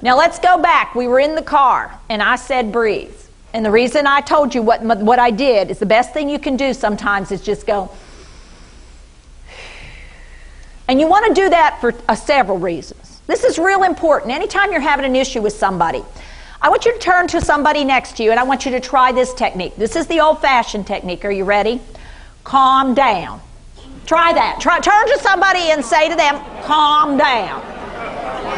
Now let's go back. We were in the car, and I said breathe. And the reason I told you what I did is the best thing you can do sometimes is just go. And you want to do that for several reasons. This is real important. Anytime you're having an issue with somebody, I want you to turn to somebody next to you, and I want you to try this technique. This is the old-fashioned technique. Are you ready? Calm down. Try that. Turn to somebody and say to them, calm down.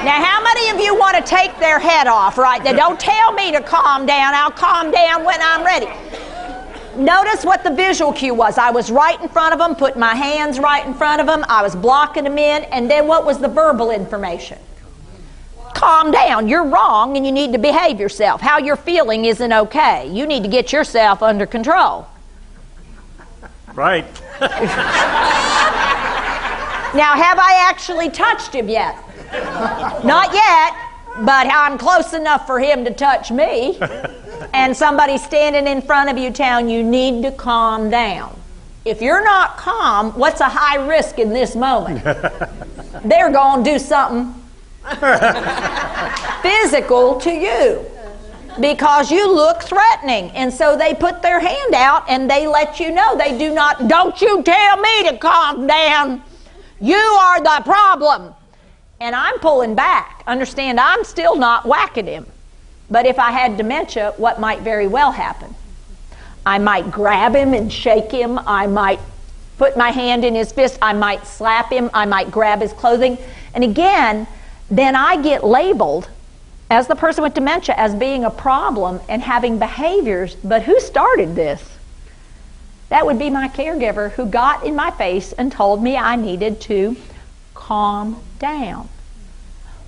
Now, how many of you want to take their head off right there? Don't tell me to calm down. I'll calm down when I'm ready. Notice what the visual cue was. I was right in front of them, putting my hands right in front of them. I was blocking them in. And then what was the verbal information? Calm down. You're wrong and you need to behave yourself. How you're feeling isn't okay. You need to get yourself under control. Right. Now, have I actually touched him yet? Not yet, but I'm close enough for him to touch me. And somebody standing in front of you telling you need to calm down. If you're not calm, what's a high risk in this moment? They're going to do something physical to you because you look threatening. And so they put their hand out and they let you know. They do not, don't you tell me to calm down. You are the problem. And I'm pulling back. Understand, I'm still not whacking him. But if I had dementia, what might very well happen? I might grab him and shake him. I might put my hand in his fist. I might slap him. I might grab his clothing. And again, then I get labeled as the person with dementia as being a problem and having behaviors. But who started this? That would be my caregiver who got in my face and told me I needed to calm down.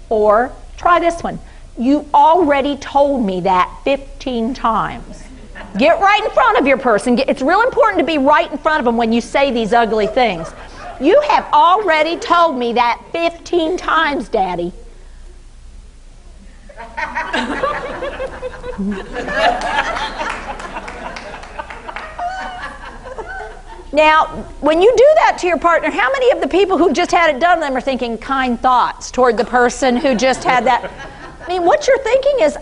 Or try this one. You already told me that 15 times. Get right in front of your person. It's real important to be right in front of them when you say these ugly things. You have already told me that 15 times, Daddy. Now, when you do that to your partner, how many of the people who just had it done to them are thinking kind thoughts toward the person who just had that? I mean, what you're thinking is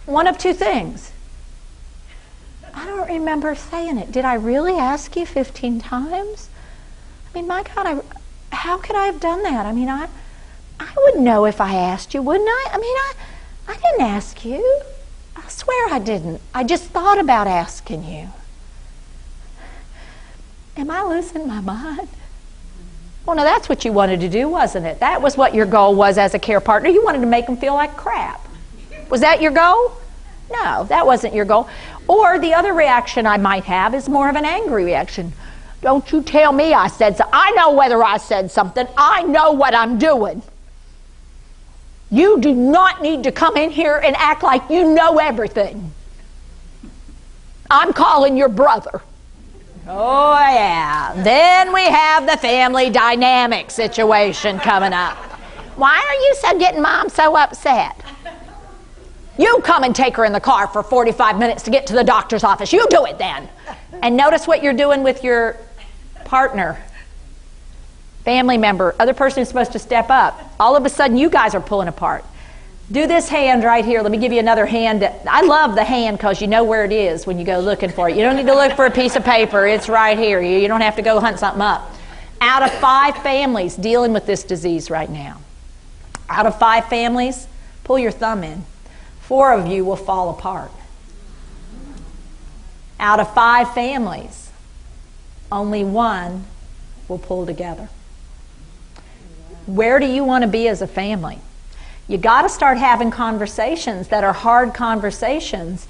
one of two things. I don't remember saying it. Did I really ask you 15 times? I mean, my God, how could I have done that? I mean, I would know if I asked you, wouldn't I? I mean, I didn't ask you. I swear I didn't. I just thought about asking you. Am I losing my mind? Well, no, that's what you wanted to do, wasn't it? That was what your goal was as a care partner. You wanted to make them feel like crap. Was that your goal? No, that wasn't your goal. Or the other reaction I might have is more of an angry reaction. Don't you tell me I said something. I know whether I said something. I know what I'm doing. You do not need to come in here and act like you know everything. I'm calling your brother. Oh, yeah. Then we have the family dynamic situation coming up. Why are you getting Mom so upset? You come and take her in the car for 45 minutes to get to the doctor's office. You do it then. And notice what you're doing with your partner, family member, other person who's supposed to step up. All of a sudden, you guys are pulling apart. Do this hand right here. Let me give you another hand. I love the hand because you know where it is when you go looking for it. You don't need to look for a piece of paper. It's right here. You don't have to go hunt something up. Out of 5 families dealing with this disease right now, out of 5 families, pull your thumb in. 4 of you will fall apart. Out of 5 families, only 1 will pull together. Where do you want to be as a family? You got to start having conversations that are hard conversations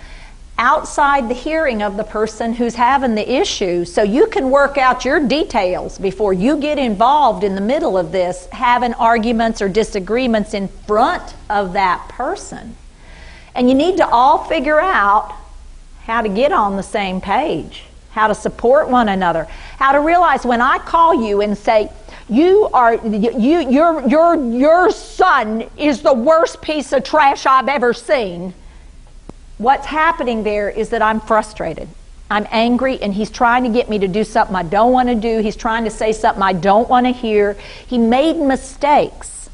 outside the hearing of the person who's having the issue, so you can work out your details before you get involved in the middle of this, having arguments or disagreements in front of that person. And you need to all figure out how to get on the same page, how to support one another, how to realize when I call you and say, your son is the worst piece of trash I've ever seen. What's happening there is that I'm frustrated. I'm angry, and he's trying to get me to do something I don't want to do. He's trying to say something I don't want to hear. He made mistakes.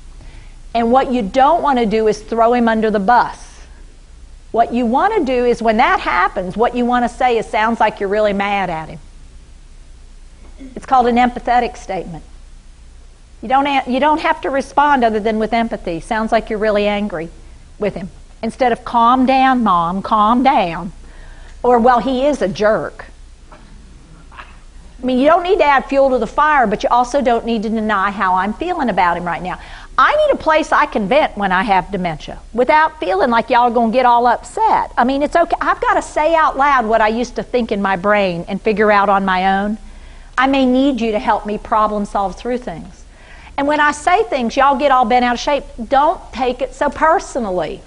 And what you don't want to do is throw him under the bus. What you want to do is when that happens, what you want to say is, sounds like you're really mad at him. It's called an empathetic statement. You don't have to respond other than with empathy. Sounds like you're really angry with him. Instead of, calm down, Mom, calm down. Or, well, he is a jerk. I mean, you don't need to add fuel to the fire, but you also don't need to deny how I'm feeling about him right now. I need a place I can vent when I have dementia without feeling like y'all are going to get all upset. I mean, it's okay. I've got to say out loud what I used to think in my brain and figure out on my own. I may need you to help me problem solve through things. And when I say things, y'all get all bent out of shape. Don't take it so personally.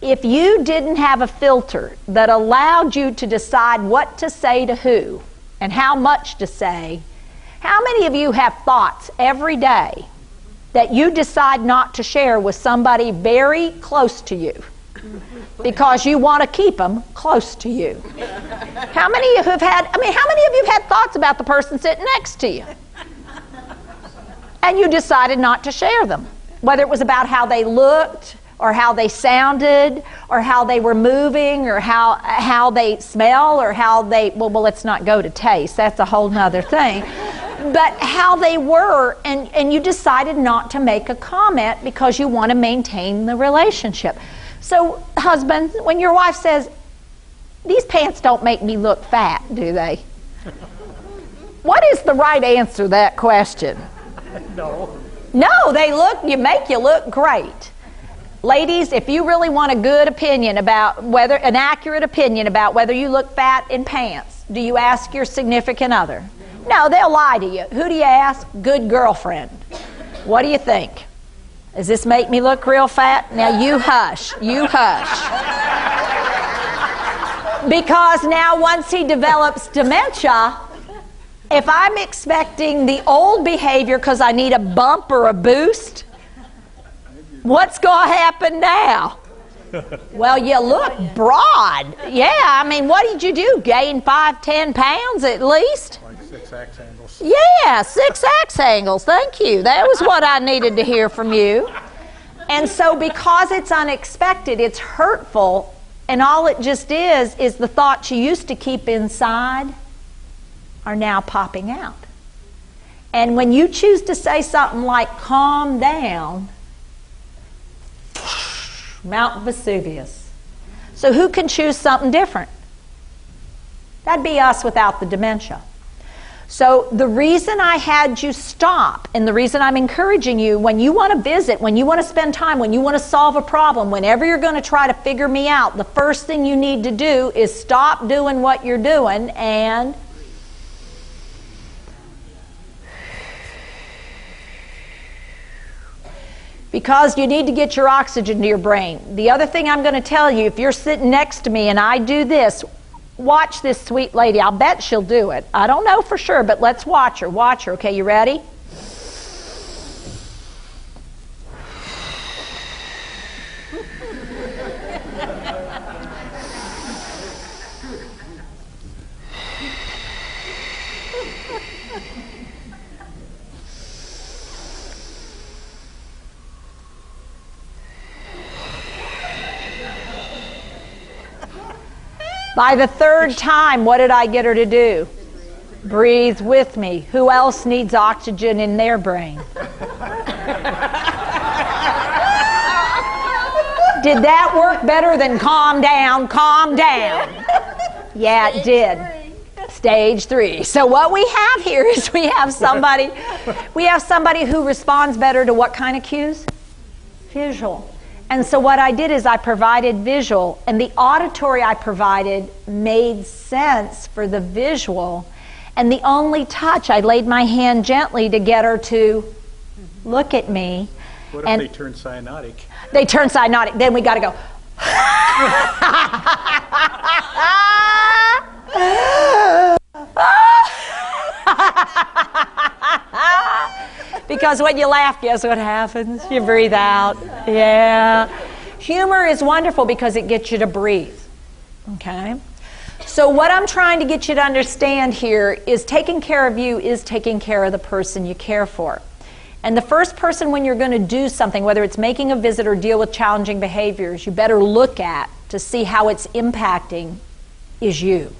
If you didn't have a filter that allowed you to decide what to say to who and how much to say, how many of you have thoughts every day that you decide not to share with somebody very close to you because you want to keep them close to you? How many of you have had thoughts about the person sitting next to you? And you decided not to share them, whether it was about how they looked or how they sounded or how they were moving or how they smell or how they, well, let's not go to taste. That's a whole nother thing. But how they were, and you decided not to make a comment because you want to maintain the relationship. So, husband, when your wife says, these pants don't make me look fat, do they? What is the right answer to that question? No. No, they make you look great. Ladies, if you really want a good opinion about an accurate opinion about whether you look fat in pants, do you ask your significant other? No, they'll lie to you. Who do you ask? Good girlfriend. What do you think? Does this make me look real fat? Now you hush. You hush. Because now once he develops dementia, if I'm expecting the old behavior because I need a bump or a boost, what's going to happen now? Well, you look broad. Yeah, I mean, what did you do? Gain 5-10 pounds at least? Like 6 axe handles. Yeah, 6 axe angles. Thank you. That was what I needed to hear from you. And so because it's unexpected, it's hurtful, and all it just is the thoughts you used to keep inside are now popping out. And when you choose to say something like, calm down, Mount Vesuvius. So who can choose something different? That'd be us without the dementia. So the reason I had you stop, and the reason I'm encouraging you, when you want to visit, when you want to spend time, when you want to solve a problem, whenever you're going to try to figure me out, the first thing you need to do is stop doing what you're doing and because you need to get your oxygen to your brain. The other thing I'm going to tell you, if you're sitting next to me and I do this, watch this sweet lady. I'll bet she'll do it. I don't know for sure, but let's watch her. Watch her. Okay, you ready? By the third time, what did I get her to do? Breathe with me. Who else needs oxygen in their brain? Did that work better than calm down, calm down? Yeah, it did. Stage 3. So what we have here is we have somebody who responds better to what kind of cues? Visual. And so what I did is I provided visual, and the auditory I provided made sense for the visual. And the only touch, I laid my hand gently to get her to look at me. What if they turn cyanotic? They turn cyanotic. Then we got to go. Because when you laugh, guess what happens? You breathe out. Yeah. Humor is wonderful because it gets you to breathe. Okay? So what I'm trying to get you to understand here is taking care of you is taking care of the person you care for. And the first person when you're going to do something, whether it's making a visit or deal with challenging behaviors, you better look at to see how it's impacting is you.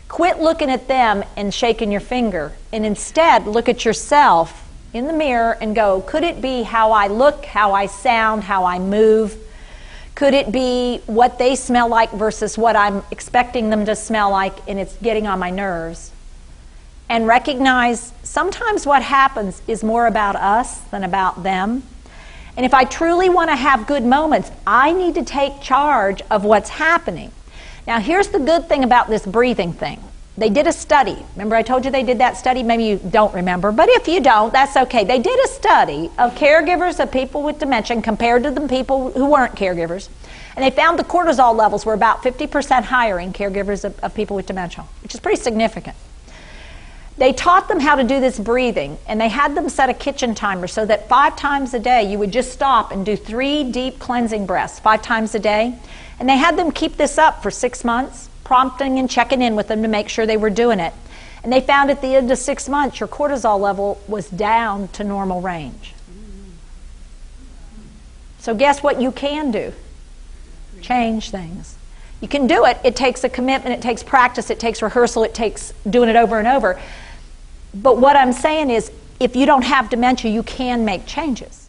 Quit looking at them and shaking your finger, and instead look at yourself in the mirror and go, could it be how I look, how I sound, how I move? Could it be what they smell like versus what I'm expecting them to smell like, and it's getting on my nerves? And recognize sometimes what happens is more about us than about them. And if I truly want to have good moments, I need to take charge of what's happening. Now, here's the good thing about this breathing thing. They did a study. Remember I told you they did that study? Maybe you don't remember, but if you don't, that's okay. They did a study of caregivers of people with dementia compared to the people who weren't caregivers. And they found the cortisol levels were about 50% higher in caregivers of people with dementia, which is pretty significant. They taught them how to do this breathing, and they had them set a kitchen timer so that 5 times a day you would just stop and do 3 deep cleansing breaths 5 times a day. And they had them keep this up for 6 months, prompting and checking in with them to make sure they were doing it. And they found at the end of 6 months your cortisol level was down to normal range. So guess what you can do? Change things. You can do it. It takes a commitment, it takes practice, it takes rehearsal, it takes doing it over and over. But what I'm saying is, if you don't have dementia, you can make changes.